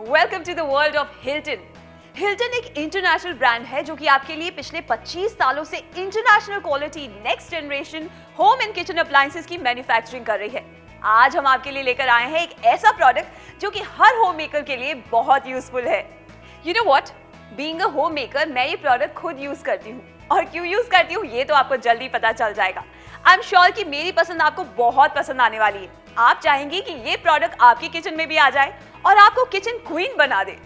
Welcome to the world of Hilton. Hilton एक international brand है जो कि आपके लिए पिछले 25 सालों से international quality next generation home and kitchen appliances की मैन्युफैक्चरिंग कर रही है। आज हम आपके लिए लेकर आए हैं एक ऐसा प्रोडक्ट जो कि हर होम मेकर के लिए बहुत यूजफुल है। You know what, being a home maker मैं ये प्रोडक्ट खुद यूज करती हूँ और क्यों यूज करती हूँ ये तो आपको जल्दी पता चल जाएगा। आई एम श्योर कि मेरी पसंद आपको बहुत पसंद आने वाली है। आप चाहेंगे कि ये प्रोडक्ट आपके किचन में भी आ जाए और आपको किचन क्वीन बना दे।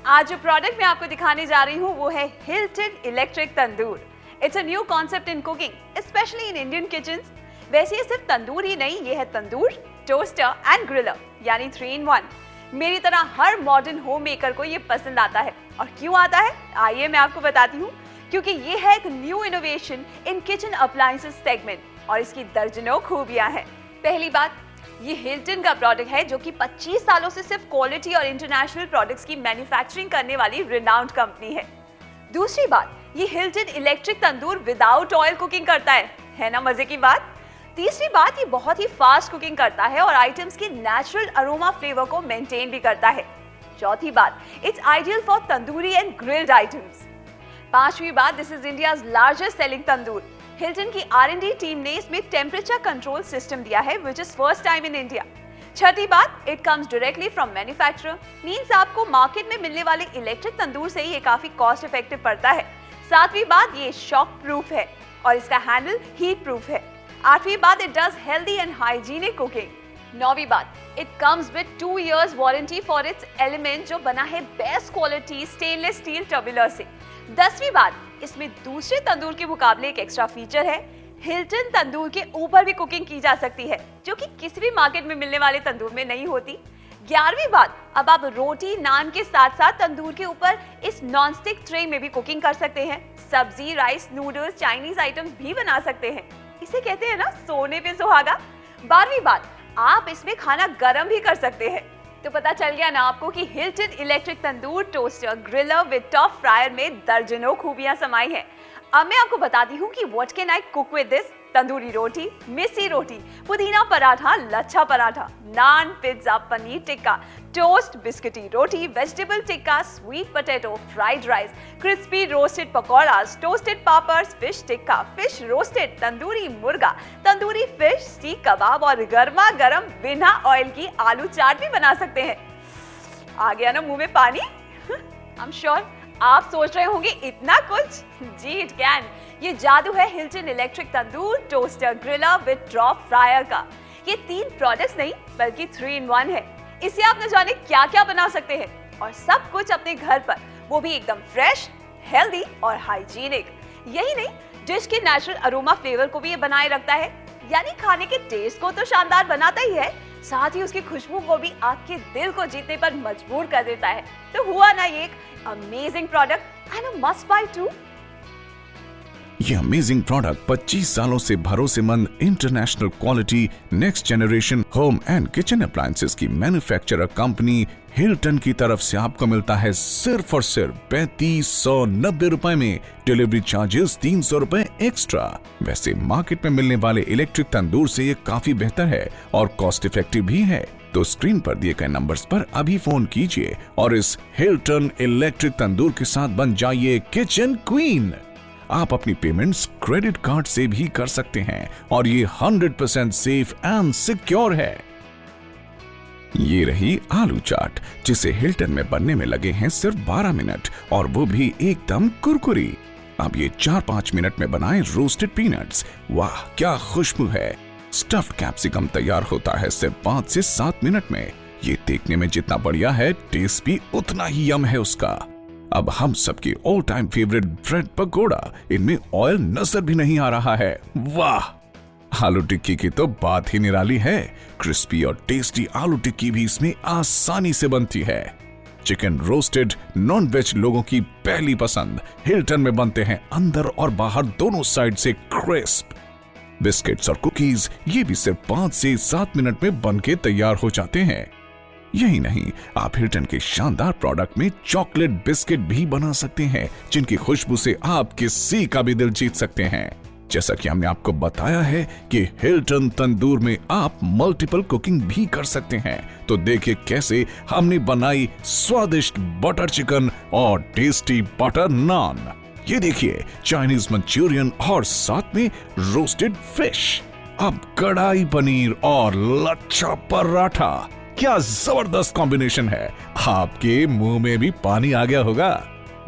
आज जो प्रोडक्ट मैं आपको दिखाने जा रही हूँ वो है Hilton electric tandoor. It's a new concept in cooking, specially in Indian kitchens. वैसे ये सिर्फ तंदूर ही नहीं, ये है तंदूर, टोस्टर एंड ग्रिलर, यानी 3 in 1। मेरी तरह हर मॉडर्न होम मेकर को ये पसंद आता है। और क्यों आता है आइए मैं आपको बताती हूँ। क्योंकि ये है एक new innovation in kitchen appliances segment और इसकी दर्जनों खूबियां हैं। पहली बात, ये हिल्टन का प्रोडक्ट है जो कि 25 सालों से सिर्फ क्वालिटी और इंटरनेशनल प्रोडक्ट्स की मैन्युफैक्चरिंग करने वाली रिनाउंड कंपनी है। दूसरी बात, ये हिल्टन इलेक्ट्रिक तंदूर विदाउट ऑयल कुकिंग करता है ना मजे की बात। तीसरी बात, ये बहुत ही फास्ट कुकिंग करता है और आइटम्स के नेचुरल अरोमा फ्लेवर को मेंटेन भी करता है। चौथी बात, it's ideal for tandoori and grilled items. पांचवी बात, this is India's largest selling tandoor. Hilton की R&D टीम ने इसमें टेम्परेचर कंट्रोल सिस्टम दिया है which is first time in India. छठी बात, it comes directly from manufacturer, means आपको मार्केट में मिलने वाले इलेक्ट्रिक तंदूर से ये काफी कॉस्ट इफेक्टिव पड़ता है। सातवीं बात, ये शॉक प्रूफ है और इसका हैंडल हीट प्रूफ है। आठवीं बात, it does healthy and hygienic cooking. नौवीं बात, it comes with 2 years warranty for its element जो बना है बेस्ट क्वालिटी स्टेनलेस स्टील टर्बुलर से। 10वीं बात, इसमें दूसरे तंदूर के मुकाबले एक एक्स्ट्रा फीचर है, हिल्टन तंदूर के ऊपर भी कुकिंग की जा सकती है जो कि किसी भी मार्केट में मिलने वाले तंदूर में नहीं होती। 11वीं बात, अब आप रोटी नान के साथ साथ तंदूर के ऊपर इस नॉनस्टिक ट्रे में भी कुकिंग कर सकते हैं। सब्जी, राइस, नूडल्स, चाइनीज आइटम्स भी बना सकते हैं। इसे कहते हैं ना सोने पे सुहागा। 12वीं बात, आप इसमें खाना गर्म भी कर सकते हैं। तो पता चल गया ना आपको कि Hilton electric tandoor, toaster, griller with top fryer में दर्जनों खूबियां समाई हैं। अब मैं आपको बताती हूँ कि what can I cook with this. Tandoori roti, missi roti, pudina paratha, lachha paratha, naan, pizza, paneer tikka, toast, biskuti roti, vegetable tikka, sweet potato, fried rice, crispy roasted pakoras, toasted पापर्स, fish tikka, fish roasted, tandoori murga, tandoori fish, सीख कबाब और गर्मा गर्म बिना ऑयल की आलू चाट भी बना सकते हैं। आ गया ना मुंह में पानी। आई एम श्योर आप सोच रहे होंगे इतना कुछ। जी इट कैन। ये जादू है Hilton electric tandoor, toaster, griller with drop fryer का। ये 3 प्रोडक्ट्स नहीं बल्कि 3 in 1 है। इससे आप न जाने क्या क्या बना सकते हैं और सब कुछ अपने घर पर, वो भी एकदम फ्रेश, हेल्दी और हाइजीनिक। यही नहीं, डिश के नेचुरल अरोमा फ्लेवर को भी ये बनाए रखता है, यानी खाने के टेस्ट को तो शानदार बनाता ही है, साथ ही उसकी खुशबू को भी आपके दिल को जीतने पर मजबूर कर देता है। तो हुआ ना ये एक amazing product and a must by two. ये अमेजिंग प्रोडक्ट 25 सालों से भरोसेमंद international quality next generation home and kitchen appliances की मैन्युफैक्चरर कंपनी हिल्टन की तरफ से आपको मिलता है सिर्फ और सिर्फ 3590 रुपए में। डिलीवरी चार्जेस 300 रुपए एक्स्ट्रा। वैसे मार्केट में मिलने वाले इलेक्ट्रिक तंदूर से ये काफी बेहतर है और कॉस्ट इफेक्टिव भी है। तो स्क्रीन पर दिए गए नंबर्स पर अभी फोन कीजिए और इस हिल्टन इलेक्ट्रिक तंदूर के साथ बन जाइए किचन क्वीन। आप अपनी पेमेंट्स क्रेडिट कार्ड से भी कर सकते हैं और ये 100% सेफ एंड सिक्योर है। ये रही आलू चाट जिसे हिल्टन में बनने में लगे हैं सिर्फ 12 मिनट और वो भी एकदम कुरकुरी। अब ये 4-5 मिनट में बनाएं रोस्टेड पीनट्स। वाह क्या खुशबू है। स्टफ्ड कैप्सिकम तैयार होता है सिर्फ 5 से 7 मिनट में। ये देखने में जितना बढ़िया है, टेस्ट भी उतना ही यम है उसका। अब हम सबकी all time favourite bread pakora, इनमें ऑयल नजर भी नहीं आ रहा है। वाह, आलू टिक्की की तो बात ही निराली है। क्रिस्पी और टेस्टी आलू टिक्की भी इसमें आसानी से बनती है। चिकन रोस्टेड नॉन वेज लोगों की पहली पसंद। हिल्टन में बनते हैं अंदर और बाहर दोनों साइड से क्रिस्प। बिस्किट्स और कुकीज ये भी सिर्फ 5 से 7 मिनट में बनके तैयार हो जाते हैं। यही नहीं, आप हिल्टन के शानदार प्रोडक्ट में चॉकलेट बिस्किट भी बना सकते हैं जिनकी खुशबू से आप किसी का भी दिल जीत सकते हैं। जैसा कि हमने आपको बताया है कि हिल्टन तंदूर में आप मल्टीपल कुकिंग भी कर सकते हैं। तो देखिए कैसे हमने बनाई स्वादिष्ट बटर चिकन और टेस्टी बटर नान। ये देखिए चाइनीज मंचूरियन और साथ में रोस्टेड फिश। अब कढ़ाई पनीर और लच्छा पराठा, क्या जबरदस्त कॉम्बिनेशन है। आपके मुंह में भी पानी आ गया होगा।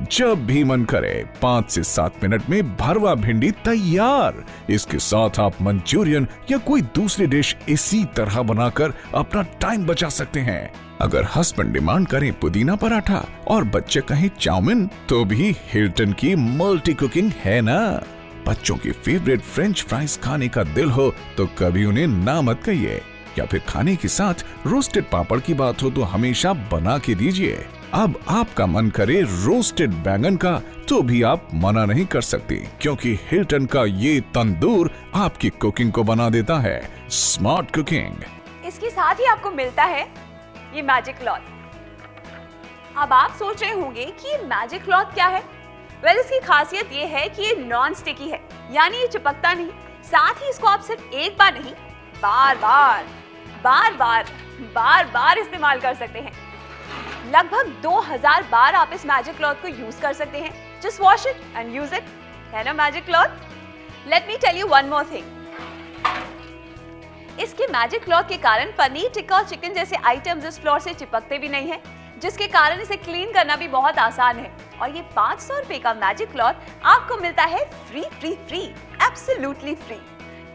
जब भी मन करे 5 से 7 मिनट में भरवा भिंडी तैयार। इसके साथ आप मंचूरियन या कोई दूसरी डिश इसी तरह बनाकर अपना टाइम बचा सकते हैं। अगर हस्बैंड डिमांड करें पुदीना पराठा और बच्चे कहें चाउमीन, तो भी हिल्टन की मल्टी कुकिंग है ना। बच्चों की फेवरेट फ्रेंच फ्राइज खाने का दिल हो तो कभी उन्हें ना मत कहिए, या फिर खाने के साथ रोस्टेड पापड़ की बात हो तो हमेशा बना के दीजिए। अब आपका मन करे रोस्टेड बैंगन का, तो भी आप मना नहीं कर सकते, क्योंकि हिल्टन का ये तंदूर आपकी कुकिंग को बना देता है स्मार्ट कुकिंग। इसके साथ ही आपको मिलता है ये मैजिक क्लॉथ। अब आप सोच रहे होंगे कि मैजिक क्लॉथ क्या है? वेल, इसकी खासियत ये है कि ये नॉन स्टिकी है, यानी ये चिपकता नहीं। साथ ही इसको आप सिर्फ एक बार नहीं, बार बार इस्तेमाल कर सकते हैं। लगभग 2000 बार आप इस मैजिक क्लॉथ को यूज कर सकते हैं। Just wash it and use it, है ना magic cloth. Let me tell you one more thing. इसके मैजिक क्लॉथ के कारण पनीर टिक्का और चिकन जैसे आइटम्स इस फ्लोर से चिपकते भी नहीं है, जिसके कारण इसे क्लीन करना भी बहुत आसान है। और ये 500 रुपए का मैजिक क्लॉथ आपको मिलता है फ्री, एब्सोल्युटली फ्री।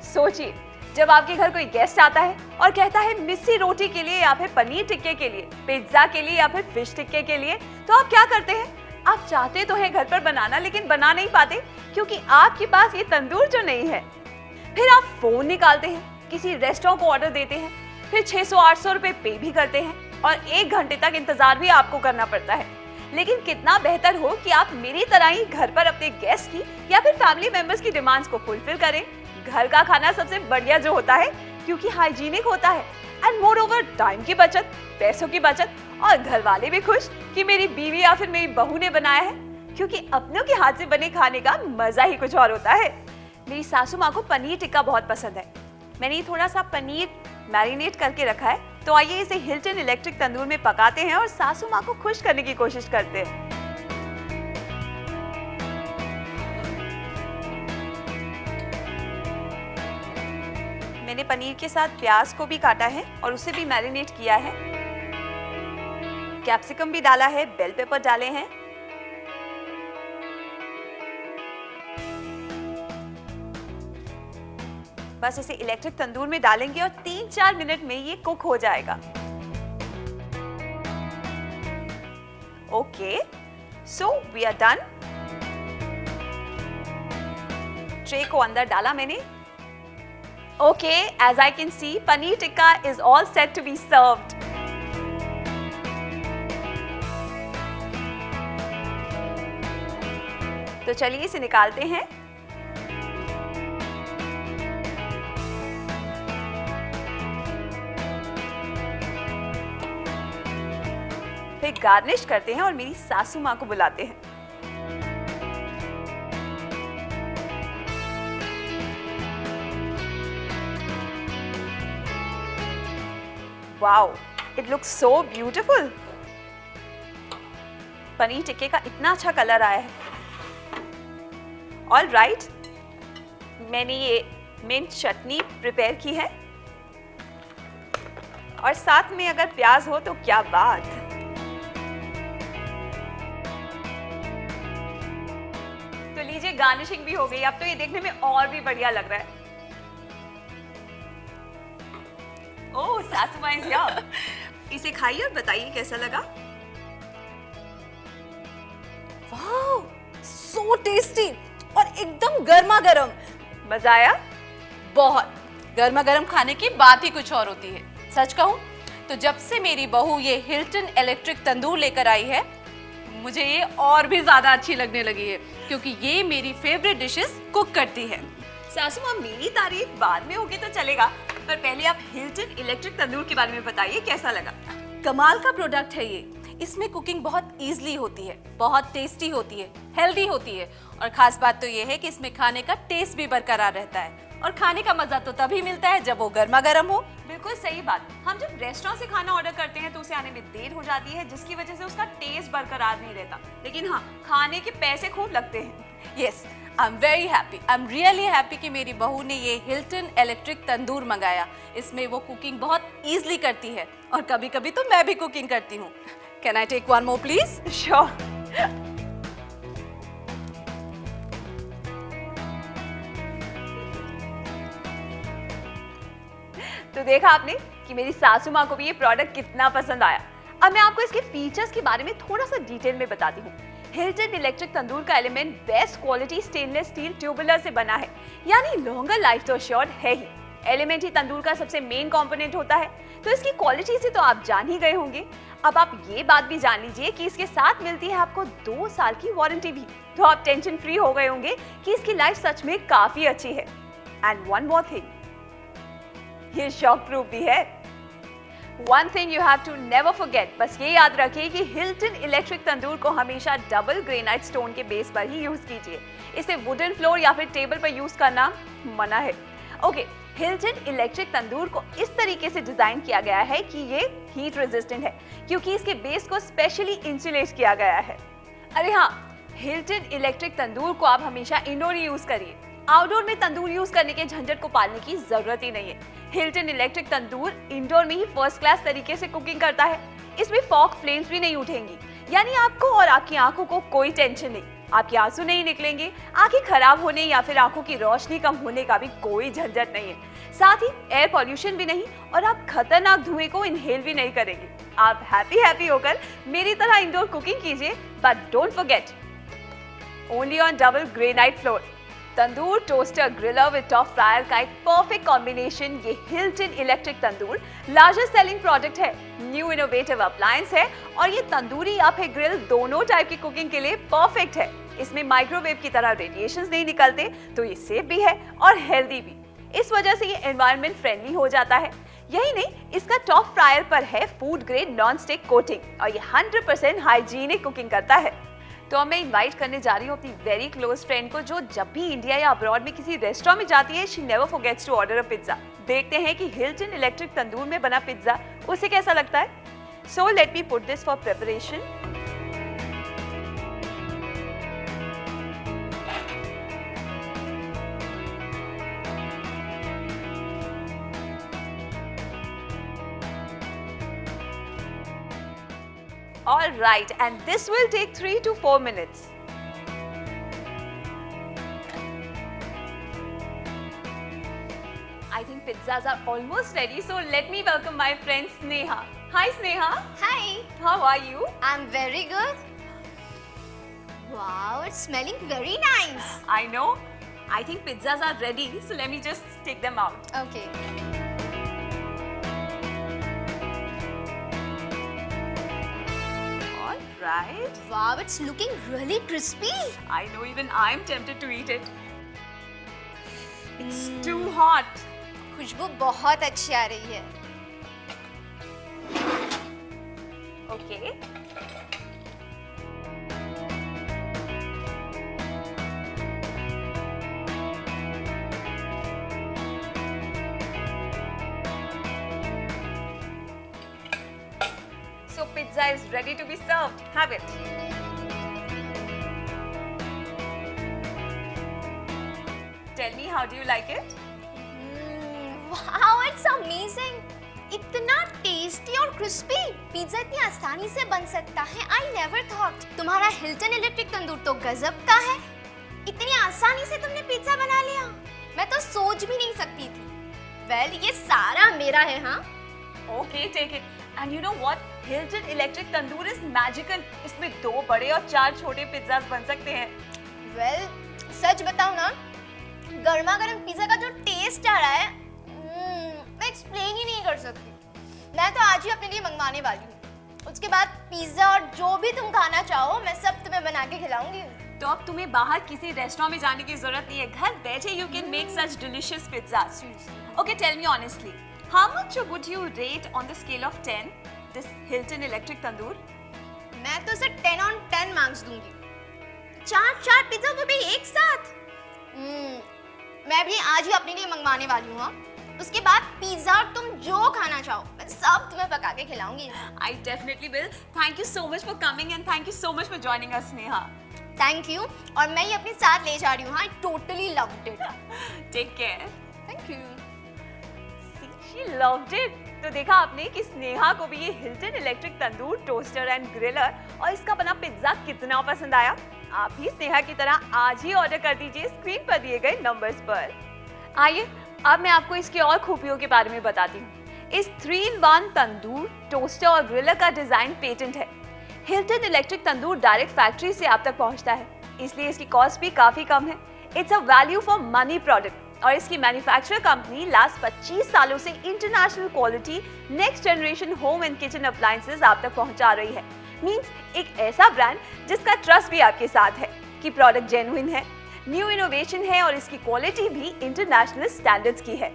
सोचिए, जब आपके घर कोई गेस्ट आता है और कहता है मिस्सी रोटी के लिए या फिर पनीर टिक्के के लिए, पिज्जा के लिए या फिर फिश टिक्के के लिए, तो आप क्या करते हैं? आप चाहते तो हैं घर पर बनाना, लेकिन बना नहीं पाते क्योंकि आपके पास ये तंदूर जो नहीं है। फिर आप फोन निकालते हैं, किसी रेस्टोरेंट को ऑर्डर देते हैं, फिर 600-800 रुपए पे भी करते हैं और 1 घंटे तक इंतजार भी आपको करना पड़ता है। लेकिन कितना बेहतर हो कि आप मेरी तरह ही घर पर अपने गेस्ट की या फिर फैमिली मेंबर्स की डिमांड्स को फुलफिल करें। घर का खाना सबसे बढ़िया जो होता है, क्योंकि हाइजीनिक होता है एंड मोर ओवर टाइम की बचत, पैसों की बचत, और घर वाले भी खुश कि मेरी बीवी या फिर मेरी बहू ने बनाया है, क्योंकि अपनों के हाथ से बने खाने का मजा ही कुछ और होता है। मेरी सासू माँ को पनीर टिक्का बहुत पसंद है। मैंने थोड़ा सा पनीर मैरिनेट करके रखा है, तो आइए इसे हिल्टन इलेक्ट्रिक तंदूर में पकाते हैं और सासू माँ को खुश करने की कोशिश करते हैं। मैंने पनीर के साथ प्याज को भी काटा है और उसे भी मैरिनेट किया है। कैप्सिकम भी डाला है, बेल पेपर डाले हैं। बस इसे इलेक्ट्रिक तंदूर में डालेंगे और 3-4 मिनट में ये कुक हो जाएगा। Okay, so we are done. Tray को अंदर डाला मैंने। Okay, as I can see, paneer tikka is all set to be served. तो चलिए इसे निकालते हैं। फिर गार्निश करते हैं और मेरी सासू माँ को बुलाते हैं। Wow, it looks so beautiful. Paneer टिक्के का इतना अच्छा कलर आया है। All right, मैंने ये मिंट चटनी प्रिपेयर की है और साथ में अगर प्याज हो तो क्या बात। तो लीजिए, गार्निशिंग भी हो गई। अब तो ये देखने में और भी बढ़िया लग रहा है। ओह, सासू माँ इज हियर। इसे खाइए और बताइए कैसा लगा। वाओ, सो टेस्टी और एकदम गर्मा गर्म। मजा आया? बहुत। गर्मा गर्म खाने की बात ही कुछ और होती है। सच कहूं तो जब से मेरी बहू ये हिल्टन इलेक्ट्रिक तंदूर लेकर आई है, मुझे ये और भी ज्यादा अच्छी लगने लगी है, क्योंकि ये मेरी फेवरेट डिशेस कुक करती है। सासू माँ, मेरी तारीफ बाद में होगी तो चलेगा, पर पहले आप हिल्टन इलेक्ट्रिक तंदूर के बारे में बताइए, कैसा लगा? कमाल का प्रोडक्ट है ये। इसमें कुकिंग बहुत इजीली होती है, बहुत टेस्टी होती है। हेल्दी होती है और खास बात तो ये है कि इसमें खाने का टेस्ट भी बरकरार रहता है और खाने का मजा तो तभी मिलता है जब वो गर्मा गर्म हो। बिल्कुल सही बात। हम जब रेस्टोरेंट से खाना ऑर्डर करते हैं तो उसे आने में देर हो जाती है, जिसकी वजह से उसका टेस्ट बरकरार नहीं रहता, लेकिन हाँ, खाने के पैसे खूब लगते हैं। Yes, I am very happy, I am really happy कि मेरी बहू ने ये हिल्टन इलेक्ट्रिक तंदूर मंगाया। इसमें वो कुकिंग बहुत ईजिली करती है और कभी कभी तो मैं भी कुकिंग करती हूँ। Can I take one more please? Sure. तो देखा आपने कि मेरी सासू माँ को भी ये प्रोडक्ट कितना पसंद आया। अब मैं आपको इसके फीचर्स के बारे में थोड़ा सा डिटेल में बताती हूँ। हिल्टन इलेक्ट्रिक तंदूर का element best quality stainless steel tubular से बना है, यानी लॉन्गर लाइफ तो अश्योर्ड है ही। एलिमेंट ही तंदूर का सबसे मेन कंपोनेंट होता है, तो इसकी क्वालिटी से तो आप जान ही गए होंगे। अब आप ये बात भी जान लीजिए कि इसके साथ मिलती है आपको 2 साल की वारंटी भी, तो आप टेंशन फ्री हो गए होंगे कि इसकी लाइफ सच में काफी अच्छी है। एंड वन मोर थिंग, ये शॉक प्रूफ भी है। One thing you have to never forget, बस ये याद रखिए कि हिल्टन इलेक्ट्रिक तंदूर को हमेशा डबल ग्रेनाइट स्टोन के बेस पर ही यूज कीजिए। इसे वुडन फ्लोर या फिर टेबल पर यूज करना मना है। ओके, हिल्टन इलेक्ट्रिक तंदूर को इस तरीके से डिजाइन किया गया है कि ये हीट रेजिस्टेंट है, क्योंकि इसके बेस को स्पेशली इंसुलेट किया गया है। अरे हाँ, हिल्टन इलेक्ट्रिक तंदूर को आप हमेशा इंडोर ही यूज करिए। आउटडोर में तंदूर यूज करने के झंझट को पालने की जरूरत ही नहीं है। हिल्टन इलेक्ट्रिक तंदूर इंडोर में ही फर्स्ट क्लास तरीके से कुकिंग करता है। इसमें फॉग फ्लेम्स भी नहीं उठेंगी, यानी आपको और आपकी आंखों को कोई टेंशन नहीं। आपके आंसू नहीं निकलेंगे, आंखें खराब होने या फिर आंखों की रोशनी कम होने का भी कोई झंझट नहीं है। साथ ही एयर पॉल्यूशन भी नहीं और आप खतरनाक धुएं को इनहेल भी नहीं करेंगे। आप हैप्पी होकर मेरी तरह इंडोर कुकिंग कीजिए, but don't forget, only on double granite floor. Tandoor, toaster, griller with top fryer का एक परफेक्ट कॉम्बिनेशन ये हिल्टन इलेक्ट्रिक तंदूर लार्जेस्ट सेलिंग प्रोडक्ट है, न्यू इनोवेटिव अप्लायंस है और ये तंदूरी या फिर ग्रिल दोनों टाइप की कुकिंग के लिए परफेक्ट है। इसमें माइक्रोवेव की तरह रेडिएशंस नहीं निकलते, तो ये सेफ भी है और हेल्दी भी। इस वजह से ये एनवायरनमेंट फ्रेंडली हो जाता है। यही नहीं, इसका टॉप फ्रायर पर है food grade non stick coating और ये 100% हाइजीनिक कुकिंग करता है। तो अब मैं इनवाइट करने जा रही हूँ अपनी वेरी क्लोज फ्रेंड को, जो जब भी इंडिया या अब्रॉड में किसी रेस्टोरेंट में जाती है, she never forgets to order a pizza. देखते हैं कि हिल्टन इलेक्ट्रिक तंदूर में बना पिज्जा उसे कैसा लगता है। So let me put this for preparation. All right, and this will take 3 to 4 minutes. I think pizzas are almost ready, so let me welcome my friend Sneha. Hi Sneha. Hi, How are you? I'm very good. Wow, it's smelling very nice. I know. I think pizzas are ready, so let me just take them out. Okay. All right. Wow, it's looking really crispy. I know, even I'm tempted to eat it. It's too hot. खुशबू बहुत अच्छी आ रही है. Okay. So pizza is ready to be served. Have it. Tell me, how do you like it? Wow, it's amazing. इतना tasty और crispy pizza इतनी आसानी से बन सकता है. I never thought. तुम्हारा हिल्टन इलेक्ट्रिक तंदूर तो गजब का है. इतनी आसानी से तुमने पिज्जा बना लिया. मैं तो सोच भी नहीं सकती थी. Well, ये सारा मेरा है, हाँ? Okay, take it. And you know what? Hilton Electric Tandoor is magical. इसमें 2 बड़े और 4 छोटे पिज्जास बन सकते हैं. Well, सच बताऊं ना, गर्मा गर्म पिज्जा का जो टेस्ट आ रहा है, मैं एक्सप्लेन ही नहीं कर सकती. मैं तो आज ही अपने लिए मंगवाने वाली हूँ. उसके बाद पिज्जा और जो भी तुम खाना चाहो, मैं सब तुम्हें बना के खिलाऊंगी. तो अब तुम्हें बाहर किसी रेस्टोरेंट में जाने की जरूरत नहीं है. घर बैठे you can make such delicious pizzas. Okay, tell me honestly, how much would you rate on the scale of 10 this Hilton Electric Tandoor? मैं तो इसे 10 on 10 मार्क्स दूंगी. 4 पिज्जा, वो भी एक साथ। मैं भी आज ही अपने लिए मंगवाने वाली हूँ। उसके बाद पिज्जा और तुम जो खाना चाहो मैं सब तुम्हें पका के खिलाऊंगी। I definitely will. Thank you so much for coming and thank you so much for joining us, Neha. Thank you. और मैं ये अपने साथ ले जा रही हूँ। I totally loved it. Take care. Thank you. She loved it. तो देखा आपने कि स्नेहा को भी ये Hilton electric tandoor, toaster and griller और इसका बना पिज्जा कितना पसंद आया। आप भी स्नेहा की तरह आज ही ऑर्डर कर दीजिए स्क्रीन पर दिए गए नंबर्स पर। आइए अब मैं आपको इसके और खूबियों के बारे में बताती हूँ। इस 3-in-1 तंदूर, टोस्टर और ग्रिलर का डिजाइन पेटेंट है। हिल्टन इलेक्ट्रिक तंदूर डायरेक्ट फैक्ट्री से आप तक पहुँचता है, इसलिए इसकी कॉस्ट भी काफी कम है। It's a value for money product और इसकी मैन्युफैक्चर कंपनी लास्ट 25 सालों से international quality next generation home and kitchen appliances आप तक पहुंचा रही है। मींस एक ऐसा ब्रांड जिसका ट्रस्ट भी आपके साथ है कि प्रोडक्ट जेन्युइन है, न्यू इनोवेशन है और इसकी क्वालिटी भी इंटरनेशनल स्टैंडर्ड्स की है।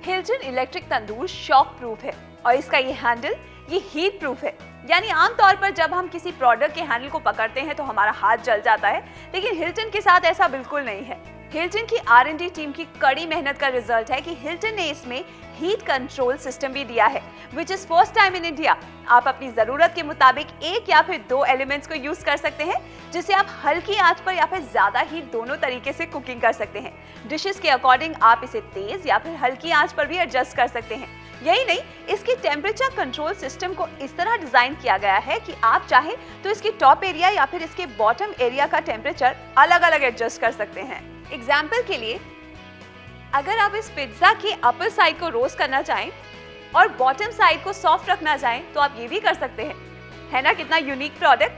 हिल्टन इलेक्ट्रिक तंदूर शॉक प्रूफ है और इसका ये हैंडल ये हीट प्रूफ है, यानी आमतौर पर जब हम किसी प्रोडक्ट के हैंडल को पकड़ते हैं तो हमारा हाथ जल जाता है, लेकिन हिल्टन के साथ ऐसा बिल्कुल नहीं है। हिल्टन की R&D टीम की कड़ी मेहनत का रिजल्ट है कि हिल्टन ने इसमें हीट कंट्रोल सिस्टम भी दिया है, which is first time in India. आप अपनी जरूरत के मुताबिक एक या फिर 2 एलिमेंट्स को यूज कर सकते हैं, जिसे आप हल्की आंच पर या फिर ज्यादा हीट दोनों तरीके से कुकिंग कर सकते हैं। डिशेस के अकॉर्डिंग आप इसे तेज या फिर हल्की आंच पर भी एडजस्ट कर सकते हैं। यही नहीं, इसकी टेम्परेचर कंट्रोल सिस्टम को इस तरह डिजाइन किया गया है कि आप चाहें तो इसकी टॉप एरिया या फिर इसके बॉटम एरिया का टेम्परेचर अलग अलग एडजस्ट कर सकते हैं। एग्जाम्पल के लिए, अगर आप इस पिज्जा की अपर साइड को रोस्ट करना चाहें और बॉटम साइड को सॉफ्ट रखना चाहें तो आप ये भी कर सकते हैं। है ना कितना यूनिक प्रोडक्ट।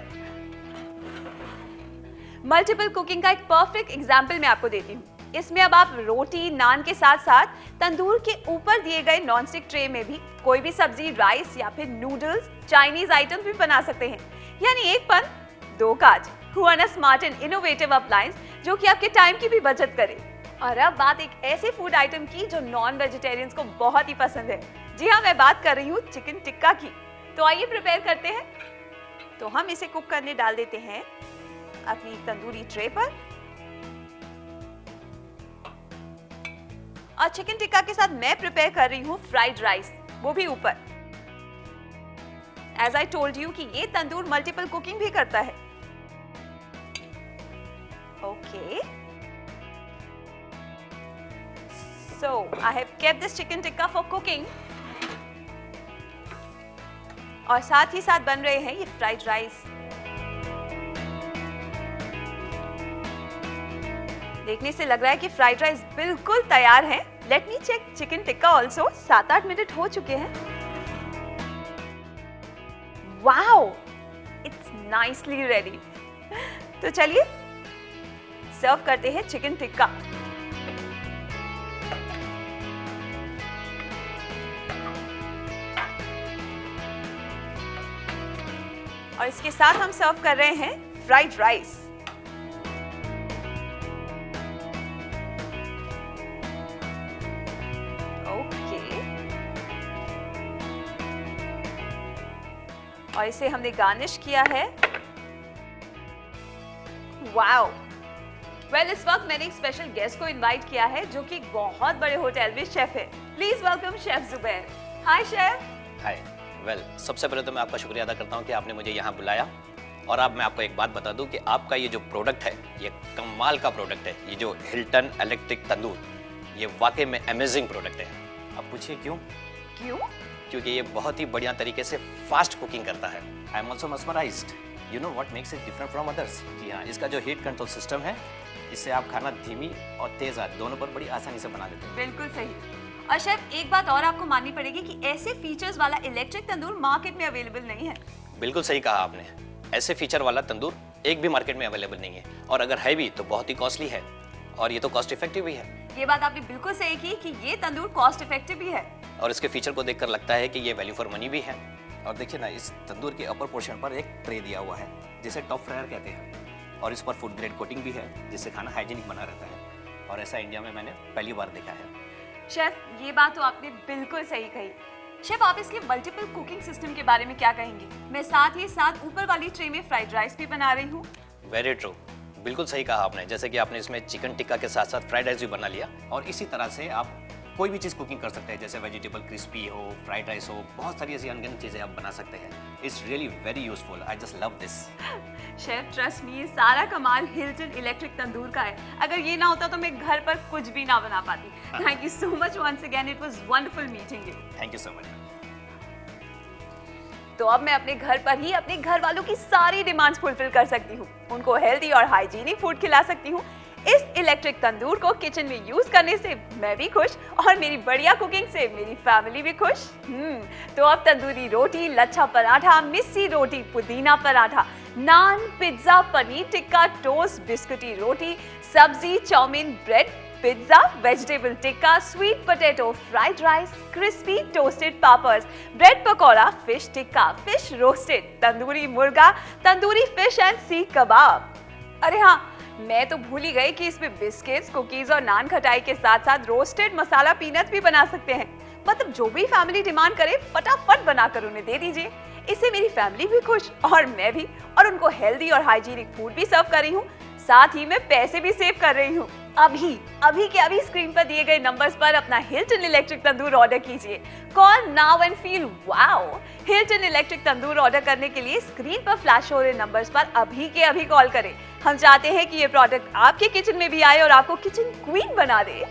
मल्टीपल कुकिंग का एक परफेक्ट एग्जाम्पल मैं आपको देती हूँ। इसमें अब आप रोटी, नान के साथ साथ तंदूर के ऊपर दिए गए नॉनस्टिक ट्रे में भी कोई भी सब्जी, राइस या फिर नूडल्स, चाइनीज आइटम भी बना सकते हैं। यानी एक पन दो काज। हुआ ना स्मार्ट एंड इनोवेटिव अप्लायंस जो कि आपके टाइम की भी बचत करे। और अब बात एक ऐसे फूड आइटम की जो नॉन वेजिटेरियंस को बहुत ही पसंद है। जी हाँ, मैं बात कर रही हूँ चिकन टिक्का की। तो आइए प्रिपेयर करते हैं। तो हम इसे कुक करने डाल देते हैं अपनी तंदूरी ट्रे पर। और चिकन टिक्का के साथ मैं प्रिपेयर कर रही हूँ फ्राइड राइस, वो भी ऊपर। एज आई टोल्ड यू कि ये तंदूर मल्टीपल कुकिंग भी करता है। Okay, so I have kept this chicken tikka for cooking। और साथ ही साथ बन रहे हैं ये फ्राइड राइस। देखने से लग रहा है कि फ्राइड राइस बिल्कुल तैयार है। Let me check chicken tikka also. 7-8 minute हो चुके हैं। Wow, it's nicely ready. तो चलिए सर्व करते हैं चिकन टिक्का। और इसके साथ हम सर्व कर रहे हैं फ्राइड राइस। ओके, और इसे हमने गार्निश किया है। वाओ, वेल इस वक्त मैंने एक स्पेशल गेस्ट को इनवाइट किया है जो कि एक बहुत बड़े होटल में शेफ है। Please welcome chef Zubair. Hi chef. Hi. Well सबसे पहले तो मैं आपका शुक्रिया अदा करता हूं कि आपने मुझे यहाँ बुलाया। और अब मैं आपको एक बात बता दूं कि आपका ये जो प्रोडक्ट है ये कमाल का प्रोडक्ट है। ये जो हिल्टन इलेक्ट्रिक तंदूर, ये वाकई में अमेजिंग प्रोडक्ट है। अब पूछिए क्यों? क्यों? क्योंकि ये बहुत ही बढ़िया तरीके से फास्ट कुकिंग करता है। I am also mesmerised. You know what makes it different from others? जी हाँ, इसका जो हीट कंट्रोल सिस्टम है, इससे आप खाना धीमी और तेज आंच दोनों पर बड़ी आसानी से बना लेते हैं। बिल्कुल सही। और शेफ एक बात और आपको माननी पड़ेगी कि ऐसे फीचर्स वाला इलेक्ट्रिक तंदूर मार्केट में अवेलेबल नहीं है। बिल्कुल सही कहा आपने। ऐसे फीचर वाला तंदूर एक भी मार्केट में अवेलेबल नहीं है, और अगर है भी तो बहुत ही कॉस्टली है, और ये तो कॉस्ट इफेक्टिव भी है। ये बात आपने बिल्कुल सही की कि ये तंदूर कॉस्ट इफेक्टिव भी है। और इसके फीचर को देखकर लगता है कि ये वैल्यू फॉर मनी भी है। और देखिए ना, इस तंदूर के अपर पोर्शन पर एक ट्रे दिया हुआ है जिसे टॉप फ्रायर कहते हैं, और इस पर फूड ग्रेड कोटिंग भी है जिससे खाना हाइजीनिक बना रहता है। और ऐसा इंडिया में मैंने पहली बार देखा है। शेफ ये बात तो आपने बिल्कुल सही कही। शेफ आप इसके मल्टीपल कुकिंग सिस्टम के बारे में क्या कहेंगे? मैं साथ ही साथ ऊपर वाली ट्रे में फ्राइड राइस भी बना रही हूँ। Very true. बिल्कुल सही कहा आपने, जैसे कि आपने इसमें चिकन टिक्का के साथ साथ फ्राइड राइस भी बना लिया, और इसी तरह से आप कोई भी चीज़ कुकिंग कर सकते हैं, जैसे वेजिटेबल क्रिस्पी हो, फ्राइड राइस हो, बहुत सारी ऐसी अनगिनत चीज़ें आप बना सकते हैं। It's really very useful, I just love this. Chef trust me, ये सारा कमाल हिल्टन इलेक्ट्रिक तंदूर का है। अगर ये ना होता तो मैं घर पर कुछ भी ना बना पाती। Thank you so much once again, it was wonderful meeting you. Thank you so much. तो अब मैं अपने घर पर ही अपने घर वालों की सारी डिमांड्स फुलफिल कर सकती हूँ, उनको हेल्दी और हाइजीनिक फूड खिला सकती हूँ। इस इलेक्ट्रिक तंदूर को किचन में यूज करने से मैं भी खुश और मेरी बढ़िया कुकिंग से मेरी फैमिली भी खुश। तो अब तंदूरी रोटी, lachha paratha, missi roti, pudina paratha, naan, pizza, paneer tikka, toast, biskuti roti, sabzi, chow mein, bread, pizza, vegetable tikka, sweet potato, fried rice, crispy toasted पापर्स, bread pakora, fish tikka, fish roasted, tandoori murga, tandoori fish and सीख कबाब। अरे हाँ, मैं तो भूल ही गई कि इसमें बिस्किट्स, कुकीज और नान खटाई के साथ साथ रोस्टेड मसाला पीनट्स भी बना सकते हैं। मतलब जो भी फैमिली डिमांड करे फटाफट बनाकर उन्हें दे दीजिए। इससे मेरी फैमिली भी खुश और मैं भी, और उनको हेल्दी और हाइजीनिक फूड भी सर्व कर रही हूँ, साथ ही मैं पैसे भी सेव कर रही हूँ। अभी के अभी स्क्रीन पर दिए गए नंबर्स पर अपना हिल्टन इलेक्ट्रिक तंदूर ऑर्डर कीजिए। Call now and feel wow. Hilton electric tandoor order करने के लिए स्क्रीन पर फ्लैश हो रहे नंबर्स पर अभी के अभी कॉल करें। हम चाहते हैं कि ये प्रोडक्ट आपके किचन में भी आए और आपको किचन क्वीन बना दे।